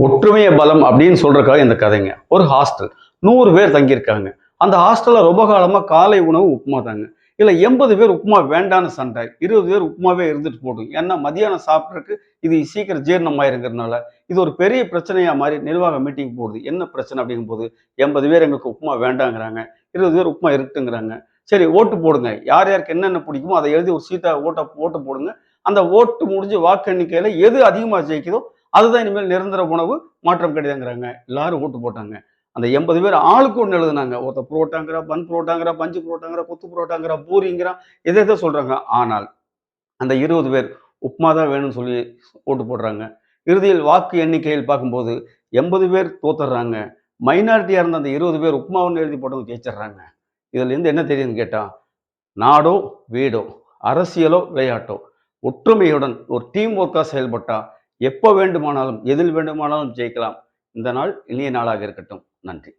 ஒற்றுமைய பலம் அப்படின்னு சொல்றதுக்காக இந்த கதைங்க. ஒரு ஹாஸ்டல். 100 பேர் தங்கியிருக்காங்க. அந்த ஹாஸ்டல்ல ரொம்ப காலமா காலை உணவு உப்புமா தாங்க. இதுல 80 பேர் உப்புமா வேண்டான்னு சண்டை. 20 பேர் உப்புமாவே இருந்துட்டு போட்டும். ஏன்னா மதியானம் சாப்பிடறதுக்கு இது சீக்கிரம் ஜீரணம் ஆயிருங்கிறதுனால, இது ஒரு பெரிய பிரச்சனையா மாறி நிர்வாக மீட்டிங் போடுது. என்ன பிரச்சனை அப்படிங்கும்போது, 80 பேர் எங்களுக்கு உப்புமா வேண்டாங்கிறாங்க. 20 பேர் உப்புமா இருக்கட்டுங்கிறாங்க. சரி ஓட்டு போடுங்க. யார் யாருக்கு என்னென்ன பிடிக்குமோ அதை எழுதி ஒரு சீட்டா ஓட்டு போடுங்க. அந்த ஓட்டு முடிஞ்சு வாக்கு எண்ணிக்கையில எது அதிகமா ஜெயிக்குதோ அதுதான் இனிமேல் நிரந்தர உணவு, மாற்றம் கிடையாதுங்கிறாங்க. எல்லாரும் ஓட்டு போட்டாங்க. அந்த 80 பேர் ஆளுக்கு ஒண்ணு எழுதுனாங்க. ஒருத்தன் புரோட்டாங்கிறான், பன் புரோட்டாங்கிறான், பஞ்சு புரோட்டாங்கிறான், கொத்து புரோட்டாங்கிறான், பூரிங்கிறான், எதேதோ சொல்றாங்க. ஆனால் அந்த 20 பேர் உப்புமா தான் வேணும்னு சொல்லி ஓட்டு போடுறாங்க. இறுதியில் வாக்கு எண்ணிக்கையில் பார்க்கும்போது 80 பேர் தோத்துடுறாங்க. மைனாரிட்டியா இருந்த அந்த 20 பேர் உப்புமாவுன்னு எழுதி போட்டவங்க ஜெயிச்சிடுறாங்க. இதுலேருந்து என்ன தெரியுதுன்னு கேட்டா, நாடோ வீடோ, அரசியலோ விளையாட்டோ, ஒற்றுமையுடன் ஒரு டீம் ஒர்க்கா செயல்பட்டா எப்போ வேண்டுமானாலும் எதில் வேண்டுமானாலும் ஜெயிக்கலாம். இந்த நாள் இனிய நாளாக இருக்கட்டும். நன்றி.